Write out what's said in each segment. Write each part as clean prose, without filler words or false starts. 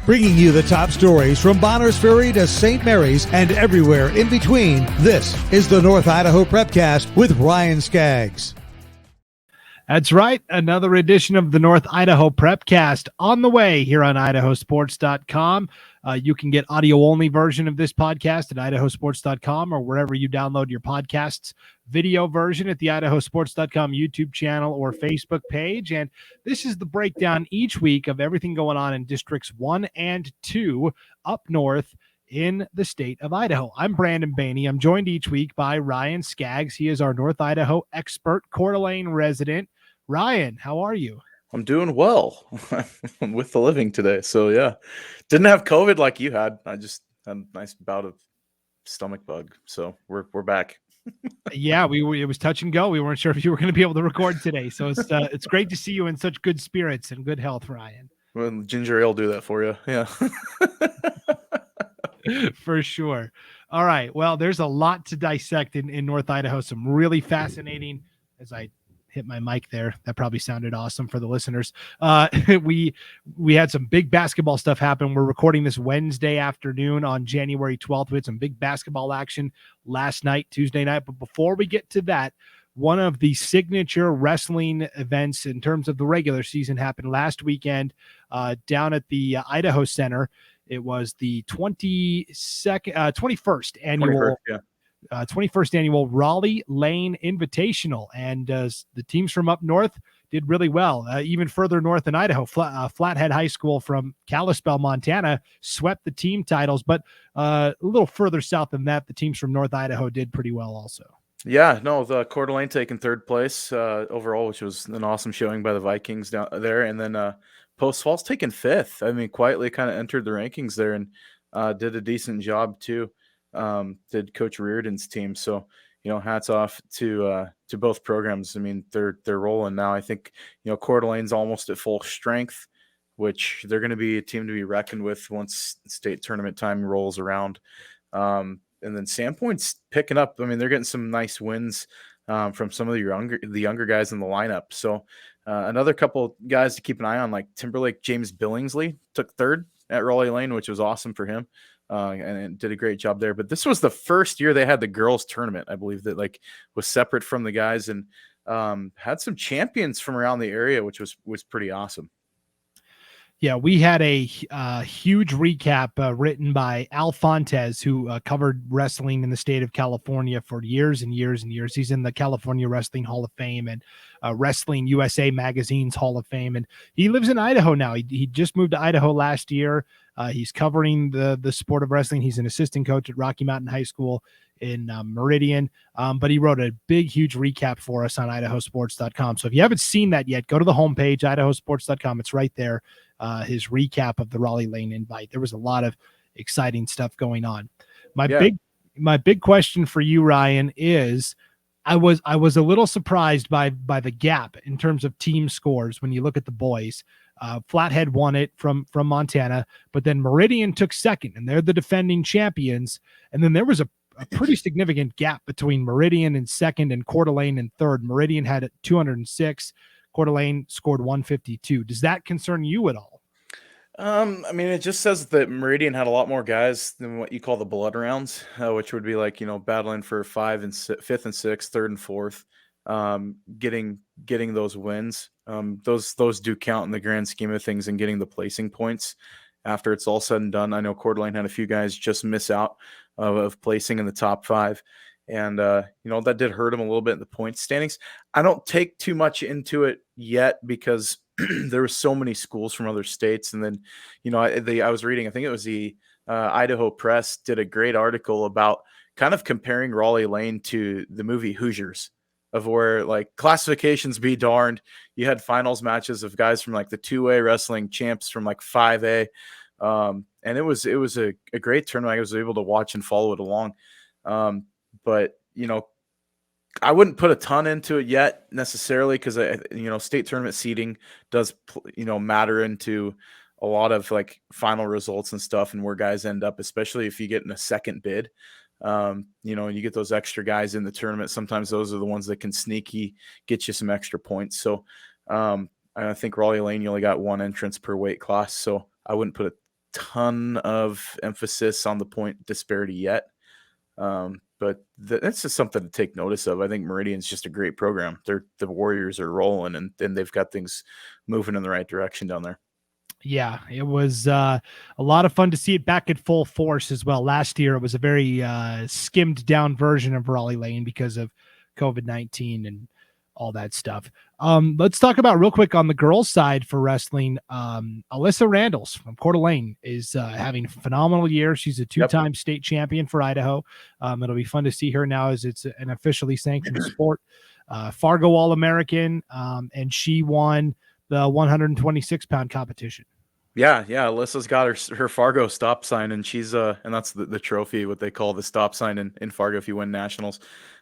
Bringing you the top stories from Bonners Ferry to St. Mary's and everywhere in between, this is the North Idaho Prepcast with Ryan Scaggs. That's right. Another edition of the North Idaho Prepcast on the way here on IdahoSports.com. You can get audio-only version of this podcast at IdahoSports.com or wherever you download your podcasts. Video version at the IdahoSports.com YouTube channel or Facebook page. And this is the breakdown each week of everything going on in Districts 1 and 2 up north in the state of Idaho. I'm Brandon Baney. I'm joined each week by Ryan Scaggs. He is our North Idaho expert, Coeur d'Alene resident. Ryan, how are you? I'm doing well. I'm with the living today. So yeah, didn't have COVID like you had. I just had a nice bout of stomach bug. So we're back. Yeah, it was touch and go. We weren't sure if you were going to be able to record today. So it's great to see you in such good spirits and good health, Ryan. Well, ginger ale do that for you. Yeah. For sure. All right. Well, there's a lot to dissect in North Idaho. Some really fascinating, as I hit my mic there, that probably sounded awesome for the listeners. We had some big basketball stuff happen. We're recording this Wednesday afternoon on January 12th. We had some big basketball action last night, Tuesday night. But before we get to that, one of the signature wrestling events in terms of the regular season happened last weekend down at the Idaho Center. It was the 21st annual 21st annual Rollie Lane Invitational, and the teams from up north did really well. Even further north in Idaho, Flathead High School from Kalispell, Montana, swept the team titles, but a little further south than that, the teams from North Idaho did pretty well also. Yeah, no, the Coeur d'Alene taking third place overall, which was an awesome showing by the Vikings down there, and then Post Falls taking fifth. I mean, quietly kind of entered the rankings there and did a decent job too. Did Coach Reardon's team. So, hats off to both programs. I mean, they're rolling now. I think, Coeur d'Alene's almost at full strength, which they're going to be a team to be reckoned with once state tournament time rolls around. And then Sandpoint's picking up. I mean, they're getting some nice wins from some of the younger guys in the lineup. So another couple guys to keep an eye on, like Timberlake James Billingsley took third at Rollie Lane, which was awesome for him. And did a great job there. But this was the first year they had the girls tournament, I believe, that was separate from the guys, and had some champions from around the area, which was pretty awesome. Yeah, we had a huge recap written by Al Fontes, who covered wrestling in the state of California for years and years and years. He's in the California Wrestling Hall of Fame and Wrestling USA Magazine's Hall of Fame. And he lives in Idaho now. He just moved to Idaho last year. He's covering the sport of wrestling. He's an assistant coach at Rocky Mountain High School in Meridian. But he wrote a big, huge recap for us on IdahoSports.com. So if you haven't seen that yet, go to the homepage, IdahoSports.com. It's right there. His recap of the Rollie Lane Invite. There was a lot of exciting stuff going on. My big question for you, Ryan, is I was a little surprised by the gap in terms of team scores when you look at the boys. Flathead won it from Montana, but then Meridian took second, and they're the defending champions. And then there was a pretty significant gap between Meridian in second and Coeur d'Alene in third. Meridian had 206. Coeur d'Alene scored 152. Does that concern you at all? I mean, it just says that Meridian had a lot more guys than what you call the blood rounds, which would be like, battling for fifth and sixth, third and fourth, getting those wins. Those do count in the grand scheme of things and getting the placing points after it's all said and done. I know Coeur d'Alene had a few guys just miss out of placing in the top five. And, that did hurt him a little bit in the point standings. I don't take too much into it yet because there were so many schools from other states. And then, I was reading, I think it was the Idaho Press did a great article about kind of comparing Rollie Lane to the movie Hoosiers, of where like classifications be darned. You had finals matches of guys from like the 2A wrestling champs from like 5A. And it was a great tournament. I was able to watch and follow it along. But, I wouldn't put a ton into it yet necessarily because, state tournament seeding does, matter into a lot of like final results and stuff and where guys end up, especially if you get in a second bid. And you get those extra guys in the tournament. Sometimes those are the ones that can sneaky get you some extra points. So I think Rollie Lane, you only got one entrance per weight class. So I wouldn't put ton of emphasis on the point disparity yet. But that's just something to take notice of. I think Meridian's just a great program. The Warriors are rolling, and they've got things moving in the right direction down there. Yeah, it was a lot of fun to see it back at full force as well. Last year, it was a very skimmed down version of Rollie Lane because of COVID-19 and all that stuff. Let's talk about real quick on the girls' side for wrestling. Alyssa Randalls from Coeur d'Alene is having a phenomenal year. She's a two-time state champion for Idaho. It'll be fun to see her now as it's an officially sanctioned sport. Fargo All-American, and she won the 126-pound competition. Yeah. Alyssa's got her Fargo stop sign, and she's and that's the trophy, what they call the stop sign in Fargo if you win nationals.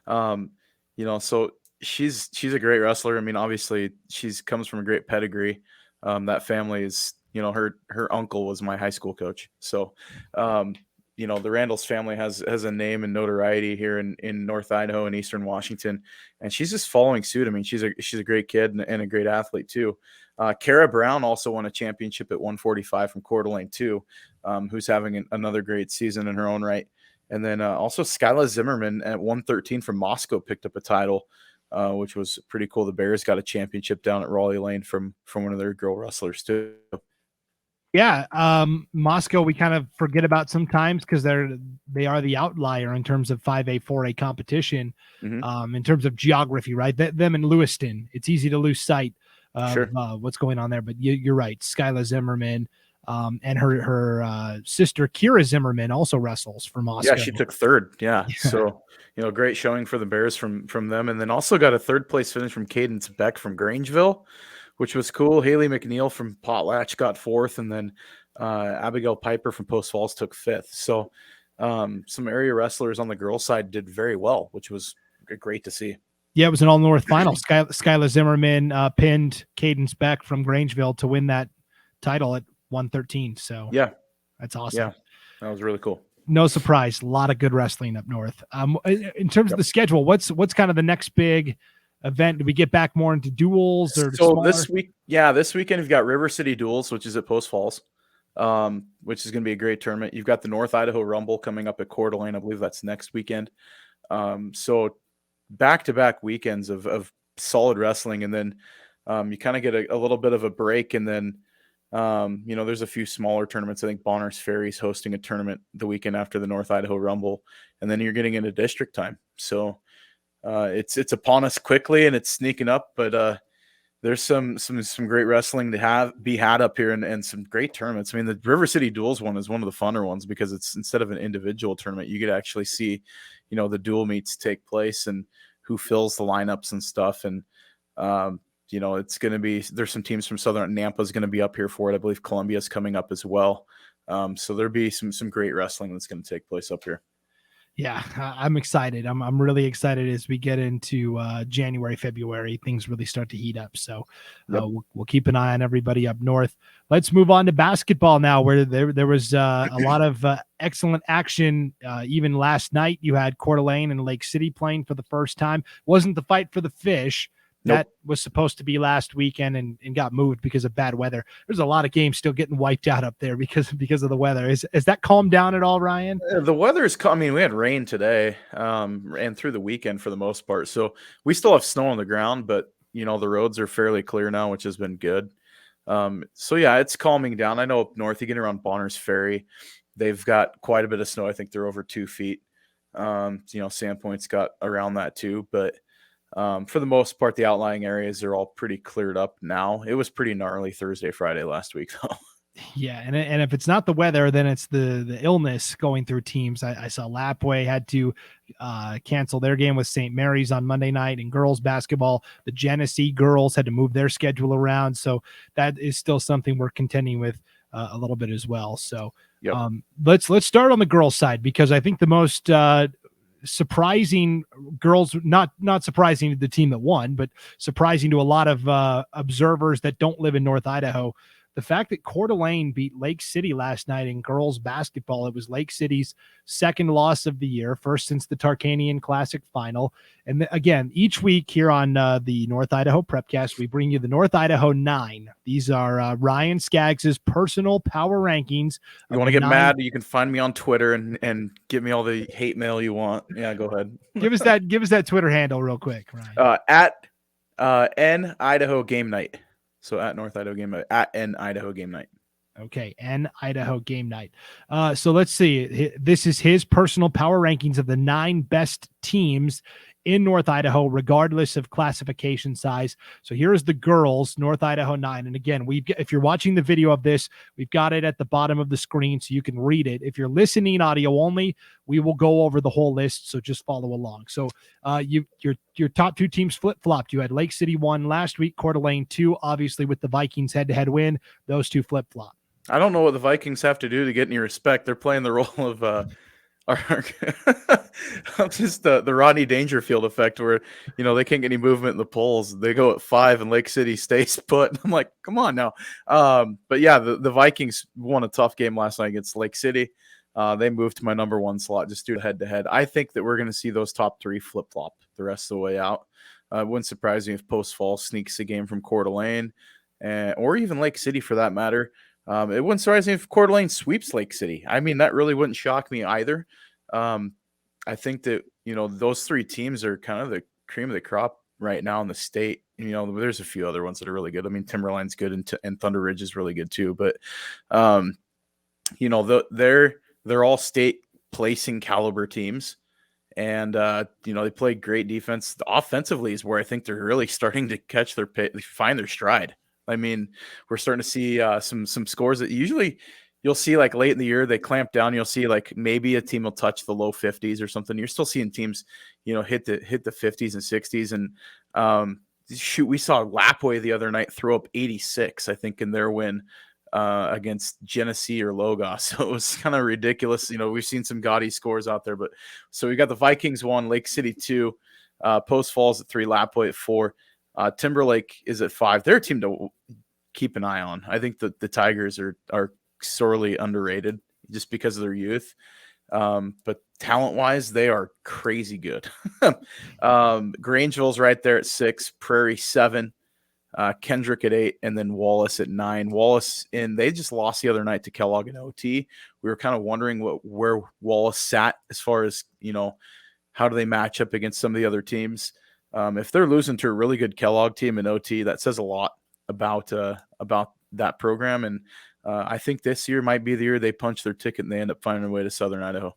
So she's a great wrestler. I mean, obviously she's comes from a great pedigree. That family is, her uncle was my high school coach. So, the Randalls family has a name and notoriety here in North Idaho and Eastern Washington, and she's just following suit. I mean, she's a great kid and a great athlete too. Kara Brown also won a championship at 145 from Coeur d'Alene too, who's having another great season in her own right. And then also Skyla Zimmerman at 113 from Moscow picked up a title, which was pretty cool. The Bears got a championship down at Rollie Lane from one of their girl wrestlers too. Yeah, Moscow we kind of forget about sometimes because they are the outlier in terms of 5A, 4A competition, in terms of geography, right? Them in Lewiston, it's easy to lose sight of what's going on there. But you're right, Skyla Zimmerman, and her sister Kira Zimmerman also wrestles for Moscow. Yeah, she took third. Yeah. So great showing for the Bears from them, and then also got a third place finish from Cadence Beck from Grangeville, which was cool. Haley McNeil from Potlatch got fourth, and then Abigail Piper from Post Falls took fifth. So some area wrestlers on the girls' side did very well, which was great to see. Yeah, it was an all-North final. Skyla Zimmerman pinned Cadence Beck from Grangeville to win that title at 113. So yeah, that's awesome. Yeah, that was really cool. No surprise, a lot of good wrestling up north. In terms of the schedule, what's kind of the next big event? Do we get back more into duels or so smaller? this weekend you've got River City Duels, which is at Post Falls, which is going to be a great tournament. You've got the North Idaho Rumble coming up at Coeur d'Alene. I believe that's next weekend. So back-to-back weekends of solid wrestling, and then you kind of get a little bit of a break, and then there's a few smaller tournaments. I think Bonners Ferry's hosting a tournament the weekend after the North Idaho Rumble, and then you're getting into district time. So it's upon us quickly, and it's sneaking up, but there's some great wrestling to be had up here, and some great tournaments. I mean, the River City Duels one is one of the funner ones because it's instead of an individual tournament, you get to actually see, the dual meets take place and who fills the lineups and stuff. And, it's going to be, there's some teams from Southern Nampa's going to be up here for it. I believe Columbia's coming up as well. So there'll be some great wrestling that's going to take place up here. Yeah, I'm excited. I'm really excited as we get into January, February. Things really start to heat up. So we'll keep an eye on everybody up north. Let's move on to basketball now, where there was a lot of excellent action. Even last night, you had Coeur d'Alene and Lake City playing for the first time. Wasn't the fight for the fish. That was supposed to be last weekend and got moved because of bad weather. There's a lot of games still getting wiped out up there because of the weather. Has that calmed down at all, Ryan? The weather's coming. We had rain today and through the weekend for the most part. So we still have snow on the ground, but, the roads are fairly clear now, which has been good. It's calming down. I know up north, you get around Bonners Ferry, they've got quite a bit of snow. I think they're over 2 feet. Sandpoint's got around that too, but for the most part, the outlying areas are all pretty cleared up now. It was pretty gnarly Thursday, Friday last week, though. Yeah, and if it's not the weather, then it's the illness going through teams. I saw Lapway had to cancel their game with St. Mary's on Monday night. In girls basketball, the Genesee girls had to move their schedule around. So that is still something we're contending with a little bit as well. So let's start on the girls' side, because I think the most surprising girls, not surprising to the team that won, but surprising to a lot of observers that don't live in North Idaho. the fact that Coeur d'Alene beat Lake City last night in girls basketball. It was Lake City's second loss of the year, first since the Tarkanian Classic final. And again, each week here on the North Idaho Prepcast, we bring you the North Idaho 9. These are Ryan Scaggs' personal power rankings. You want to get mad? You can find me on Twitter and give me all the hate mail you want. Yeah, go ahead. Give us that Twitter handle real quick, Ryan. At N Idaho Game Night. So at North Idaho Game Night, at N Idaho Game Night. Okay, N Idaho Game Night. So let's see. This is his personal power rankings of the 9 best teams in North Idaho, regardless of classification size. So here is the girls, North Idaho 9. And again, if you're watching the video of this, we've got it at the bottom of the screen so you can read it. If you're listening audio only, we will go over the whole list, so just follow along. So your top 2 teams flip-flopped. You had Lake City 1 last week, Coeur d'Alene 2, obviously with the Vikings head-to-head win. Those 2 flip-flop. I don't know what the Vikings have to do to get any respect. They're playing the role of just the Rodney Dangerfield effect, where they can't get any movement in the polls. They go at 5 and Lake City stays put. I'm like, come on now. But yeah, the Vikings won a tough game last night against Lake City. They moved to my number 1 slot just due to head-to-head. I think that we're going to see those top 3 flip-flop the rest of the way out. It wouldn't surprise me if Post Falls sneaks a game from Coeur d'Alene, or even Lake City for that matter. It wouldn't surprise me if Coeur d'Alene sweeps Lake City. I mean, that really wouldn't shock me either. I think that, those 3 teams are kind of the cream of the crop right now in the state. There's a few other ones that are really good. I mean, Timberline's good and Thunder Ridge is really good too. But, they're all state placing caliber teams. And, they play great defense. Offensively is where I think they're really starting to find their stride. I mean, we're starting to see some scores that usually you'll see like late in the year, they clamp down. You'll see like maybe a team will touch the low 50s or something. You're still seeing teams, hit the 50s and 60s. And we saw Lapway the other night throw up 86, I think, in their win against Genesee or Logos. So it was kind of ridiculous. We've seen some gaudy scores out there. But so we got the Vikings 1, Lake City 2, Post Falls at 3, Lapway at 4. Timberlake is at 5. They're a team to keep an eye on. I think that the Tigers are sorely underrated just because of their youth. But talent-wise, they are crazy good. Grangeville's right there at 6, Prairie 7, Kendrick at 8, and then Wallace at 9. Wallace, they just lost the other night to Kellogg in OT. We were kind of wondering where Wallace sat as far as, how do they match up against some of the other teams. If they're losing to a really good Kellogg team in OT, that says a lot about that program. And I think this year might be the year they punch their ticket and they end up finding a way to Southern Idaho.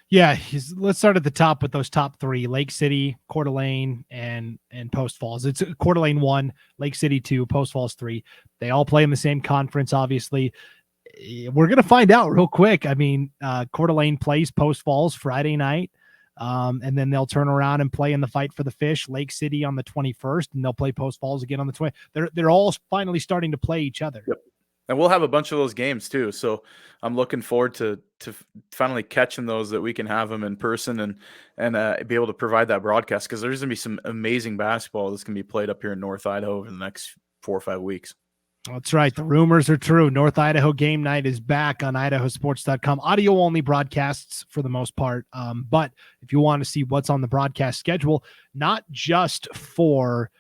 Yeah, let's start at the top with those top 3: Lake City, Coeur d'Alene, and Post Falls. It's Coeur d'Alene 1, Lake City 2, Post Falls 3. They all play in the same conference, obviously. We're going to find out real quick. I mean, Coeur d'Alene plays Post Falls Friday night. And then they'll turn around and play in the fight for the fish, Lake City on the 21st, and they'll play Post Falls again on the 20th. They're all finally starting to play each other. Yep. And we'll have a bunch of those games too. So I'm looking forward to finally catching those, that we can have them in person and be able to provide that broadcast, because there's going to be some amazing basketball that's going to be played up here in North Idaho over the next 4 or 5 weeks. That's right. The rumors are true. North Idaho Game Night is back on IdahoSports.com. Audio only broadcasts for the most part. But if you want to see what's on the broadcast schedule, not just for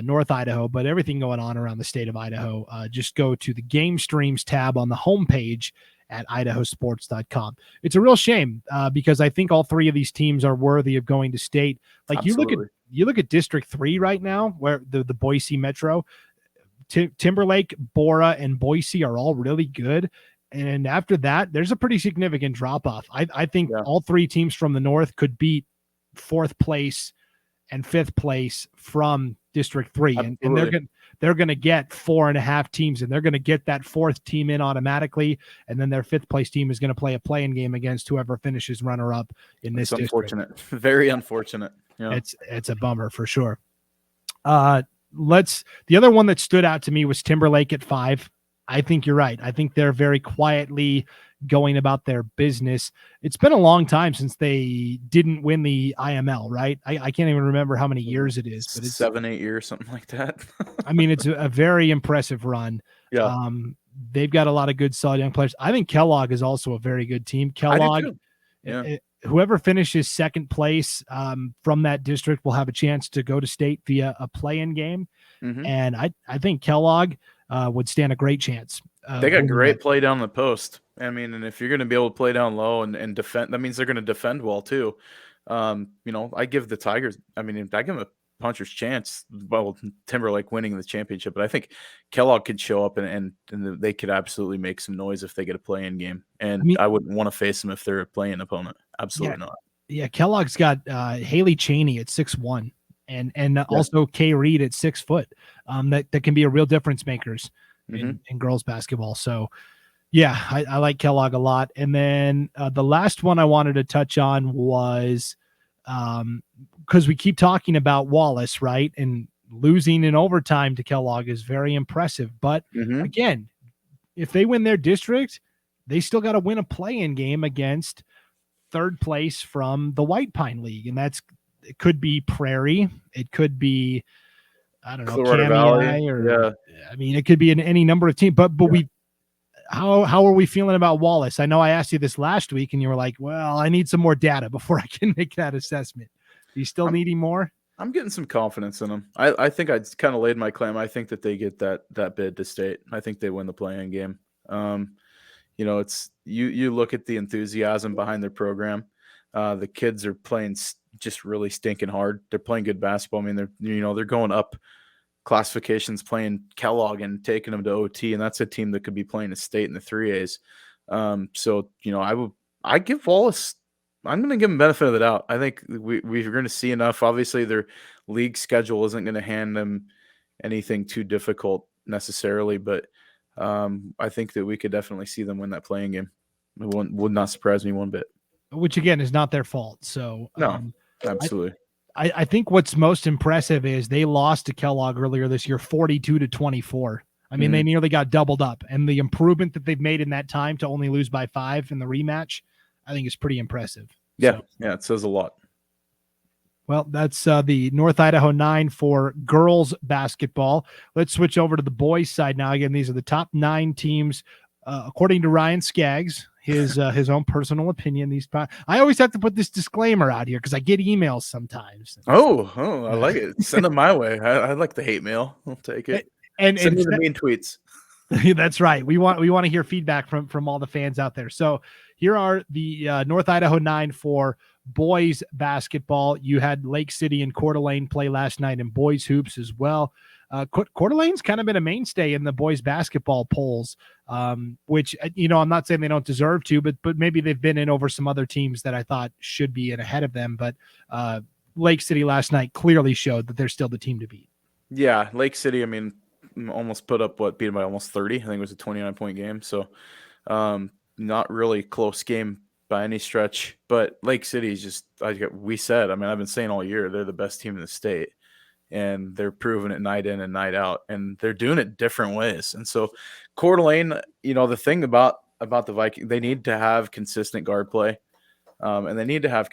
North Idaho, but everything going on around the state of Idaho, just go to the Game Streams tab on the homepage at IdahoSports.com. It's a real shame because I think all 3 of these teams are worthy of going to state. Like Absolutely. you look at District 3 right now, where the Boise Metro, Timberlake, Bora, and Boise are all really good. And after that, there's a pretty significant drop-off. I think all 3 teams from the north could beat 4th place and 5th place from District 3. And they're going to get 4.5 teams, and they're going to get that 4th team in automatically. And then their 5th place team is going to play a play-in game against whoever finishes runner-up in this district. Unfortunate. Very unfortunate. Yeah. It's a bummer for sure. The other one that stood out to me was Timberlake at 5. I think you're right. I think they're very quietly going about their business. It's been a long time since they didn't win the IML, right? I can't even remember how many years it is, but it's 7-8 years, something like that. I mean, it's a very impressive run. Yeah. They've got a lot of good, solid young players. I think Kellogg is also a very good team. I do Kellogg, too. Yeah. whoever finishes second place from that district will have a chance to go to state via a play-in game. Mm-hmm. And I think Kellogg would stand a great chance. They got great play down the post. I mean, and if you're going to be able to play down low and defend, that means they're going to defend well too. I give the Tigers, I give them a puncher's chance. Well, Timberlake winning the championship, but I think Kellogg could show up and they could absolutely make some noise if they get a play-in game. And I wouldn't want to face them if they're a play-in opponent. Absolutely not. Yeah, Kellogg's got Haley Cheney at 6'1", and also Kay Reed at 6 foot. That can be a real difference makers in girls basketball. So, yeah, I like Kellogg a lot. And then the last one I wanted to touch on was because we keep talking about Wallace, right? And losing in overtime to Kellogg is very impressive. But again, if they win their district, they still got to win a play-in game against third place from the White Pine League. And it could be Prairie. It could be, I don't know, Valley, or it could be in any number of teams. But how are we feeling about Wallace? I know I asked you this last week and you were like, well, I need some more data before I can make that assessment. You still needing more? I'm getting some confidence in them. I think I'd kind of laid my claim. I think that they get that bid to state. I think they win the play-in game. It's you look at the enthusiasm behind their program. The kids are playing just really stinking hard. They're playing good basketball. I mean, they're going up classifications, playing Kellogg and taking them to OT, and that's a team that could be playing a state in the 3As. I give Wallace. I'm going to give them benefit of the doubt. I think we're going to see enough. Obviously, their league schedule isn't going to hand them anything too difficult necessarily, but I think that we could definitely see them win that play-in game. It would not surprise me one bit. Which, again, is not their fault. So no, absolutely. I think what's most impressive is they lost to Kellogg earlier this year, 42-24. I mean, they nearly got doubled up, and the improvement that they've made in that time to only lose by 5 in the rematch, I think is pretty impressive. Yeah, it says a lot. Well, that's the North Idaho 9 for girls basketball. Let's switch over to the boys side now. Again, these are the top 9 teams, according to Ryan Scaggs, his own personal opinion. I always have to put this disclaimer out here because I get emails sometimes. Oh, I like it. Send them my way. I like the hate mail. I'll take it. And send me the mean tweets. That's right. We want to hear feedback from all the fans out there. So here are the North Idaho 9 for boys basketball. You had Lake City and Coeur d'Alene play last night in boys hoops as well. Coeur d'Alene's kind of been a mainstay in the boys basketball polls, which, I'm not saying they don't deserve to, but maybe they've been in over some other teams that I thought should be in ahead of them. But Lake City last night clearly showed that they're still the team to beat. Yeah, Lake City, almost beat them by almost 30. I think it was a 29-point game. So not really close game by any stretch. But Lake City is just, I've been saying all year, they're the best team in the state. And they're proving it night in and night out. And they're doing it different ways. And so Coeur d'Alene, the thing about the Vikings, they need to have consistent guard play. And they need to have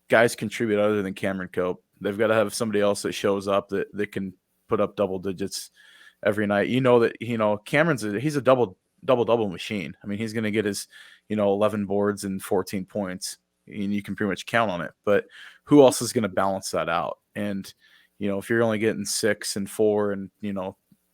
guys contribute other than Cameron Cope. They've got to have somebody else that shows up that can put up double digits every night. Cameron's he's a double machine. He's going to get his 11 boards and 14 points, and you can pretty much count on it. But who else is going to balance that out? And if you're only getting 6 and 4 and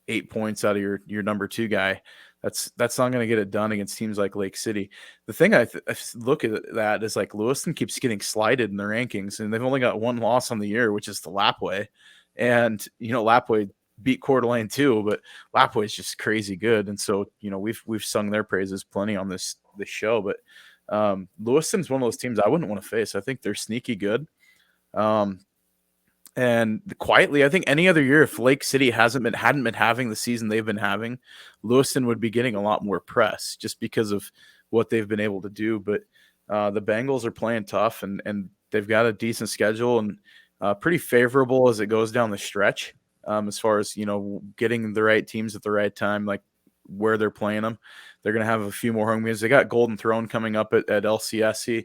8 points out of your number 2 guy, that's not going to get it done against teams like Lake City. The thing I look at that is like Lewiston keeps getting slided in the rankings, and they've only got 1 loss on the year, which is the Lapway. And Lapway beat Coeur d'Alene too, but Lapway is just crazy good. And so we've sung their praises plenty on this show. But Lewiston's one of those teams I wouldn't want to face. I think they're sneaky good. And quietly, I think any other year, if Lake City hadn't been having the season they've been having, Lewiston would be getting a lot more press just because of what they've been able to do. But the Bengals are playing tough, and they've got a decent schedule and pretty favorable as it goes down the stretch. As far as getting the right teams at the right time, like where they're playing them, they're going to have a few more home games. They got Golden Throne coming up at LCSC.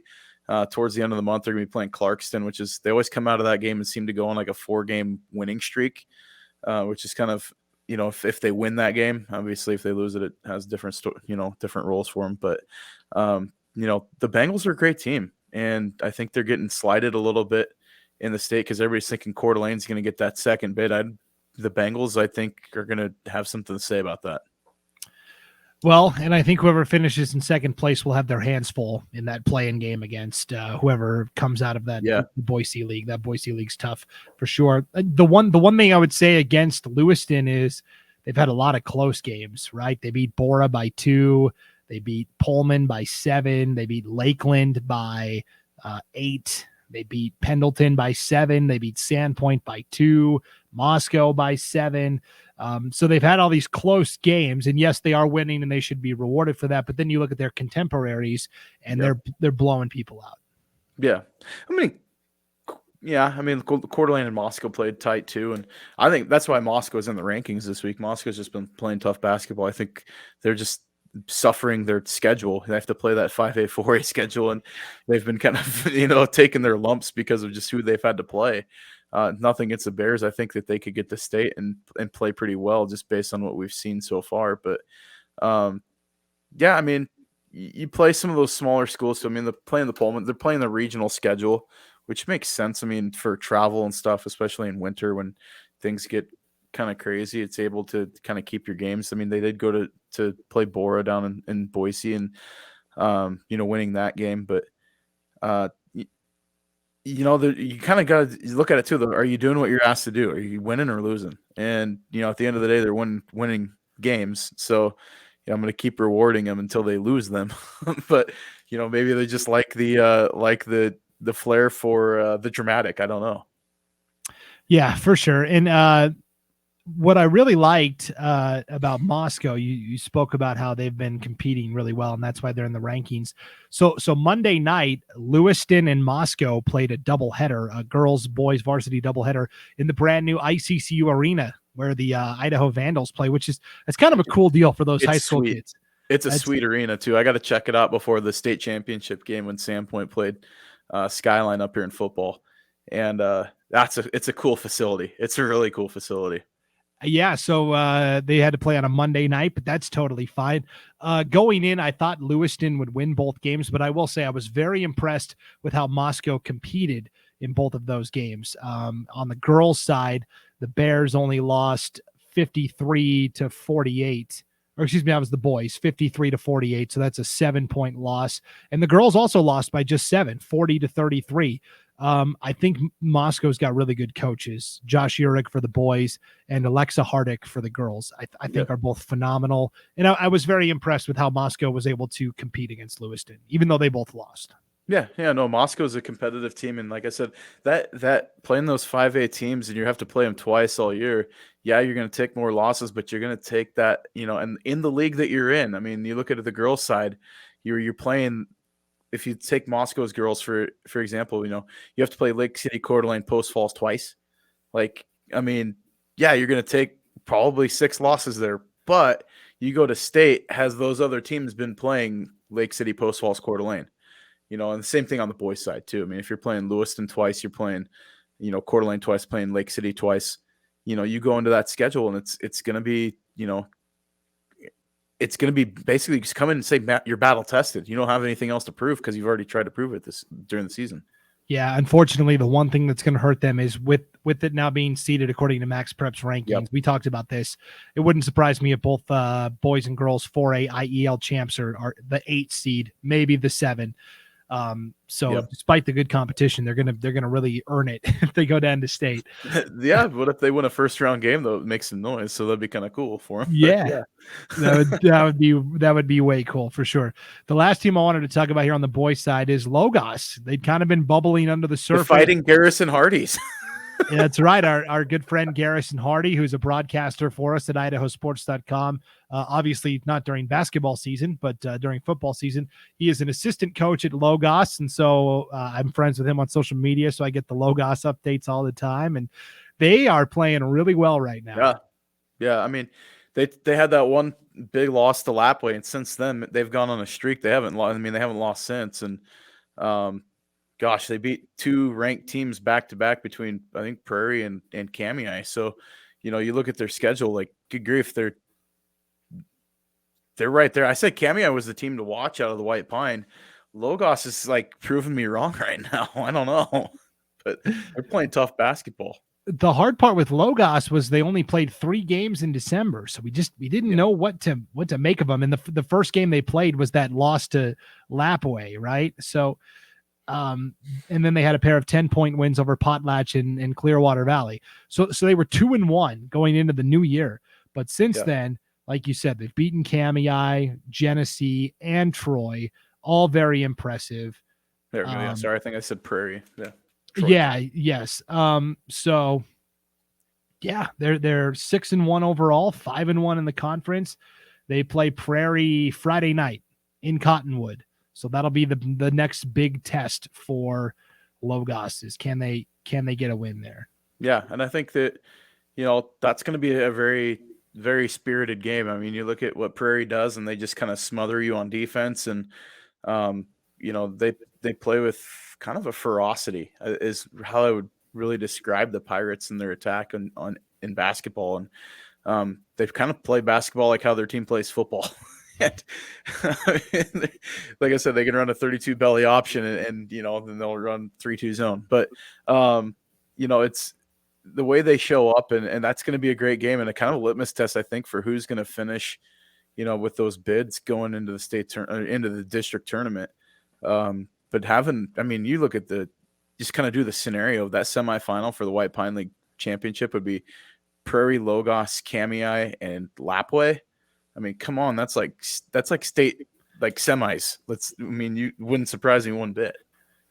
Towards the end of the month, they're going to be playing Clarkston, which is they always come out of that game and seem to go on like a 4-game winning streak, which is kind of if they win that game, obviously if they lose it, it has different roles for them. But the Bengals are a great team, and I think they're getting slighted a little bit in the state because everybody's thinking Coeur d'Alene's going to get that second bid. The Bengals, I think, are going to have something to say about that. Well, and I think whoever finishes in second place will have their hands full in that play-in game against whoever comes out of that Boise League. That Boise League's tough for sure. The one thing I would say against Lewiston is they've had a lot of close games, right? They beat Bora by 2. They beat Pullman by 7. They beat Lakeland by 8. They beat Pendleton by 7. They beat Sandpoint by 2. Moscow by 7. So they've had all these close games, and yes, they are winning, and they should be rewarded for that. But then you look at their contemporaries, and they're blowing people out. Yeah, Coeur d'Alene and Moscow played tight too, and I think that's why Moscow's in the rankings this week. Moscow's just been playing tough basketball. I think they're just suffering their schedule. They have to play that 5A, 4A schedule, and they've been kind of taking their lumps because of just who they've had to play. Nothing against the Bears. I think that they could get to state and play pretty well just based on what we've seen so far. But you play some of those smaller schools. So they're playing the Pullman. They're playing the regional schedule, which makes sense. For travel and stuff, especially in winter when things get kind of crazy, it's able to kind of keep your games. They did go to play Bora down in Boise and winning that game, but you kind of got to look at it too. Are you doing what you're asked to do? Are you winning or losing? And at the end of the day, they're winning games. So I'm going to keep rewarding them until they lose them. But maybe they just like the flair for the dramatic. I don't know. Yeah, for sure. And what I really liked about Moscow, you spoke about how they've been competing really well, and that's why they're in the rankings. So Monday night, Lewiston and Moscow played a doubleheader, a girls-boys varsity doubleheader in the brand new ICCU arena where the Idaho Vandals play, it's kind of a cool deal for those high school kids. It's a sweet arena too. I got to check it out before the state championship game when Sandpoint played Skyline up here in football, and it's a cool facility. It's a really cool facility. Yeah, so they had to play on a Monday night, but that's totally fine. Going in, I thought Lewiston would win both games, but I will say I was very impressed with how Moscow competed in both of those games. On the girls' side, the Bears only lost 53-48. Or excuse me, that was the boys, 53-48. So that's a 7-point loss. And the girls also lost by just 7, 40-33. I think Moscow's got really good coaches. Josh Urich for the boys and Alexa Hardick for the girls. I think are both phenomenal. And I was very impressed with how Moscow was able to compete against Lewiston, even though they both lost. No, Moscow's a competitive team, and like I said, that playing those 5A teams and you have to play them twice all year. Yeah, you're going to take more losses, but you're going to take that, and in the league that you're in. You look at the girls' side, you're playing. If you take Moscow's girls for example, you have to play Lake City, Coeur d'Alene, Post Falls twice. You're going to take probably 6 losses there, but you go to state, has those other teams been playing Lake City, Post Falls, Coeur d'Alene? And the same thing on the boys' side too. If you're playing Lewiston twice, you're playing, Coeur d'Alene twice, playing Lake City twice. You go into that schedule, and it's going to be, it's going to be basically just come in and say, Matt, you're battle tested. You don't have anything else to prove because you've already tried to prove it during the season. Yeah, unfortunately, the one thing that's going to hurt them is with it now being seeded according to Max Prep's rankings. Yep. We talked about this. It wouldn't surprise me if both boys and girls 4A IEL champs are the 8 seed, maybe the 7. Despite the good competition, they're gonna really earn it if they go down to state. Yeah, what if they win a first round game though? It makes some noise, so that'd be kind of cool for them. Yeah. that would be way cool for sure. The last team I wanted to talk about here on the boys' side is Logos. They'd kind of been bubbling under the surface. The Fighting Garrison Hardys. Yeah, that's right. Our good friend Garrison Hardy, who's a broadcaster for us at IdahoSports.com. Obviously not during basketball season, but during football season. He is an assistant coach at Logos, and so I'm friends with him on social media, so I get the Logos updates all the time, and they are playing really well right now. Yeah. They had that one big loss to Lapway, and since then they've gone on a streak. They haven't lost. They haven't lost since, and they beat 2 ranked teams back to back between, I think, Prairie and Kamiah. So, you look at their schedule, like, good grief, they're right there. I said Kamei was the team to watch out of the White Pine. Logos is like proving me wrong right now. I don't know, but they're playing tough basketball. The hard part with Logos was they only played 3 games in December, so we didn't know what to make of them. And the first game they played was that loss to Lapway, right? So, and then they had a pair of 10-point wins over Potlatch and Clearwater Valley. So they were 2-1 going into the new year. But since then, like you said, they've beaten Kamei, Genesee, and Troy, all very impressive. There we go. Yeah, sorry, I think I said Prairie. Yeah. Troy. Yeah. Yes. So yeah, they're 6-1 overall, 5-1 in the conference. They play Prairie Friday night in Cottonwood. So that'll be the next big test for Logos is can they get a win there? Yeah, and I think that that's going to be a very, very spirited game. I mean, you look at what Prairie does, and they just kind of smother you on defense, and they play with kind of a ferocity is how I would really describe the Pirates and their attack in basketball. And they've kind of played basketball like how their team plays football. And, like I said, they can run a 32 belly option and then they'll run 3-2 zone. But it's the way they show up, and that's going to be a great game and a kind of litmus test, I think, for who's going to finish, with those bids going into the into the district tournament. But you look at just kind of do the scenario of that semifinal for the White Pine League Championship would be Prairie, Logos, Kamei, and Lapway. I mean, come on, that's like state like semis. You wouldn't surprise me one bit.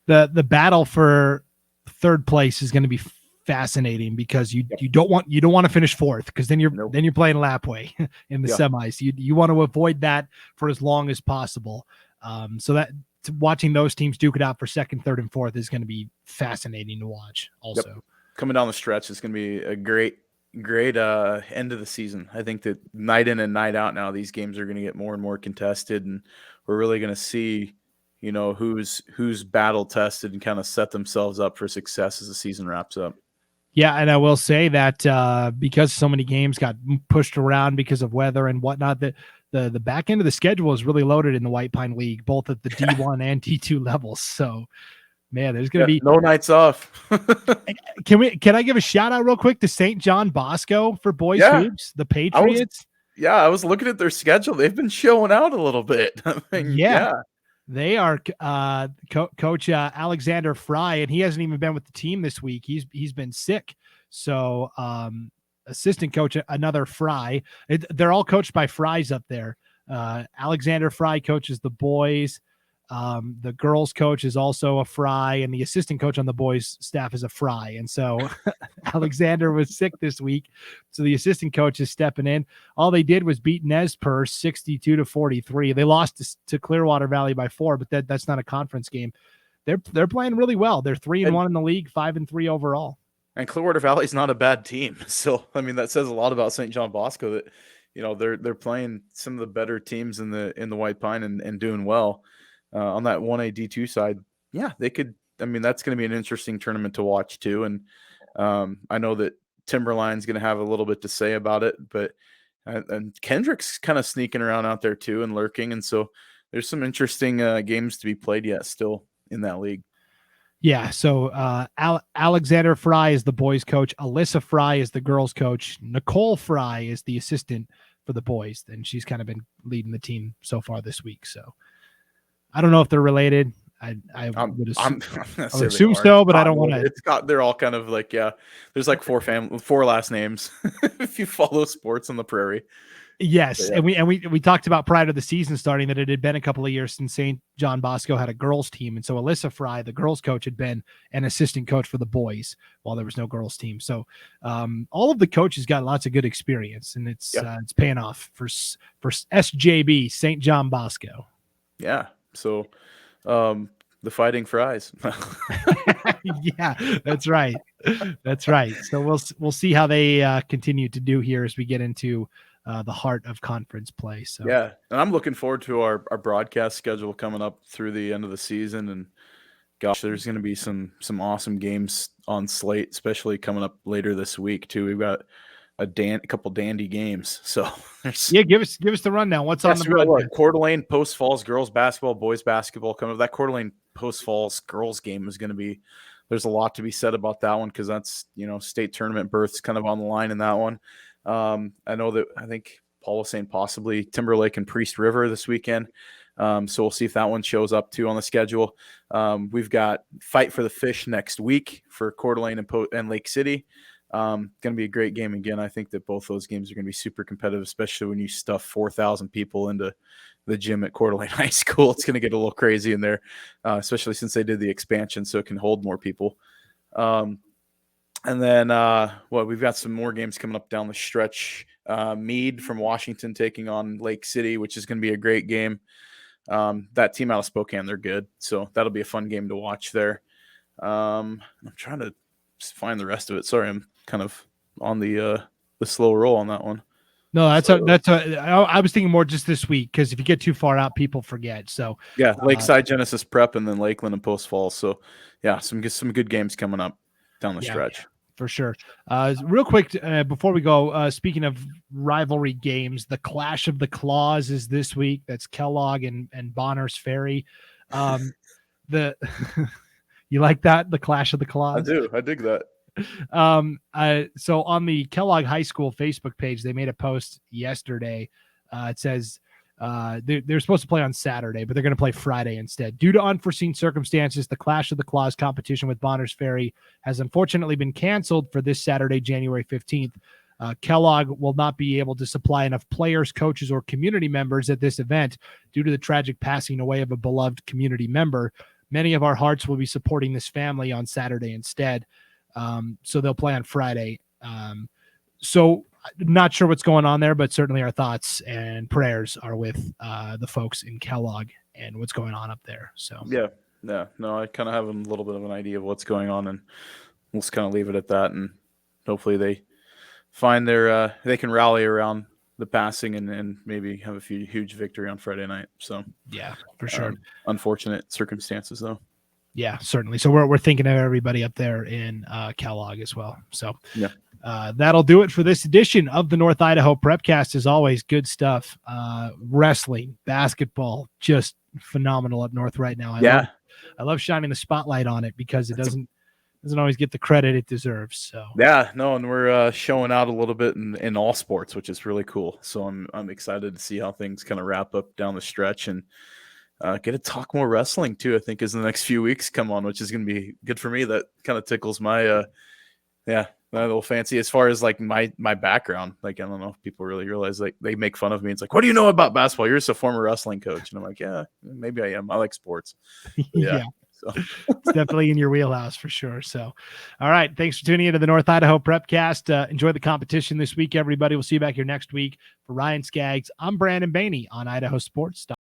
The battle for third place is going to be fascinating because you don't want to finish fourth because then you're playing Lapway in the semis. You want to avoid that for as long as possible. So that watching those teams duke it out for second, third, and fourth is going to be fascinating to watch. Also, coming down the stretch is going to be a great end of the season. I think that night in and night out now, these games are going to get more and more contested, and we're really going to see, who's battle tested and kind of set themselves up for success as the season wraps up. Yeah, and I will say that because so many games got pushed around because of weather and whatnot, that the back end of the schedule is really loaded in the White Pine League, both at the D1 and D2 levels. So, man, there's going to be no nights off. Can I give a shout out real quick to St. John Bosco for boys hoops, the Patriots? I was looking at their schedule. They've been showing out a little bit. They are Coach Alexander Fry, and he hasn't even been with the team this week. He's been sick. So assistant coach, another Fry. They're all coached by Frys up there. Alexander Fry coaches the boys. The girls coach is also a Fry, and the assistant coach on the boys staff is a Fry. And so Alexander was sick this week. So the assistant coach is stepping in. All they did was beat Nez Perce 62-43. They lost to Clearwater Valley by 4, but that's not a conference game. They're playing really well. They're 3-1 in the league, 5-3 overall. And Clearwater Valley is not a bad team. So, that says a lot about St. John Bosco that, they're playing some of the better teams in the White Pine and doing well. On that 1A D2 side, they could. That's going to be an interesting tournament to watch too. And I know that Timberline's going to have a little bit to say about it, but and Kendrick's kind of sneaking around out there too and lurking. And so there's some interesting games to be played yet still in that league. Yeah. So Alexander Fry is the boys coach. Alyssa Fry is the girls coach. Nicole Fry is the assistant for the boys. And she's kind of been leading the team so far this week. So I don't know if they're related. I would assume so, but I don't want to. They're all kind of like, there's like 4 last names if you follow sports on the prairie. Yes, and we talked about prior to the season starting that it had been a couple of years since St. John Bosco had a girls team, and so Alyssa Fry, the girls coach, had been an assistant coach for the boys while there was no girls team. So all of the coaches got lots of good experience, and it's paying off for SJB, St. John Bosco. Yeah. So the Fighting Fries. Yeah, that's right. That's right. So we'll see how they continue to do here as we get into the heart of conference play. So and I'm looking forward to our broadcast schedule coming up through the end of the season. And gosh, there's going to be some awesome games on slate, especially coming up later this week too. We've got a couple dandy games. So yeah, give us the rundown. What's on the broadcast? Coeur d'Alene Post Falls girls basketball, boys basketball coming up. That Coeur d'Alene Post Falls girls game is going to be. There's a lot to be said about that one because that's state tournament berths kind of on the line in that one. I know that I think Paul was saying possibly Timberlake and Priest River this weekend. So we'll see if that one shows up too on the schedule. We've got Fight for the Fish next week for Coeur d'Alene and Lake City. Going to be a great game again. I think that both those games are going to be super competitive, especially when you stuff 4,000 people into the gym at Coeur d'Alene High School. It's going to get a little crazy in there, especially since they did the expansion so it can hold more people. And then we've got some more games coming up down the stretch. Meade from Washington taking on Lake City, which is going to be a great game. That team out of Spokane, they're good. So that'll be a fun game to watch there. I'm trying to find the rest of it. Sorry, I'm kind of on the slow roll on that one. No, I was thinking more just this week because if you get too far out, people forget. So yeah, Lakeside Genesis Prep and then Lakeland and Post Falls. So yeah, some good games coming up down the stretch. For sure. Real quick, before we go, speaking of rivalry games, the Clash of the Claws is this week. That's Kellogg and Bonners Ferry. You like that? The Clash of the Claws? I do. I dig that. So on the Kellogg High School Facebook page, they made a post yesterday. It says they're supposed to play on Saturday, but they're going to play Friday instead. Due to unforeseen circumstances, the Clash of the Claws competition with Bonners Ferry has unfortunately been canceled for this Saturday, January 15th. Kellogg will not be able to supply enough players, coaches, or community members at this event due to the tragic passing away of a beloved community member. Many of our hearts will be supporting this family on Saturday instead. So they'll play on Friday. So not sure what's going on there, but certainly our thoughts and prayers are with the folks in Kellogg and what's going on up there. So yeah. No, I kind of have a little bit of an idea of what's going on, and we'll just kind of leave it at that. And hopefully they find they can rally around the passing and maybe have a few huge victory on Friday night. So yeah, for sure. Unfortunate circumstances though. Yeah, certainly. So we're thinking of everybody up there in Kellogg as well. So yeah. That'll do it for this edition of the North Idaho Prepcast. As always, good stuff. Wrestling, basketball, just phenomenal up north right now. I love shining the spotlight on it because it doesn't always get the credit it deserves. So yeah, no, and we're showing out a little bit in all sports, which is really cool. So I'm excited to see how things kind of wrap up down the stretch and get to talk more wrestling too. I think as the next few weeks come on, which is going to be good for me. That kind of tickles my my little fancy as far as like my background. Like, I don't know if people really realize, like, they make fun of me. It's like, what do you know about basketball? You're just a former wrestling coach. And I'm like, yeah, maybe I am. I like sports. Yeah. So it's definitely in your wheelhouse for sure. So, all right. Thanks for tuning into the North Idaho Prepcast. Enjoy the competition this week, everybody. We'll see you back here next week. For Ryan Scaggs, I'm Brandon Baney on IdahoSports.com.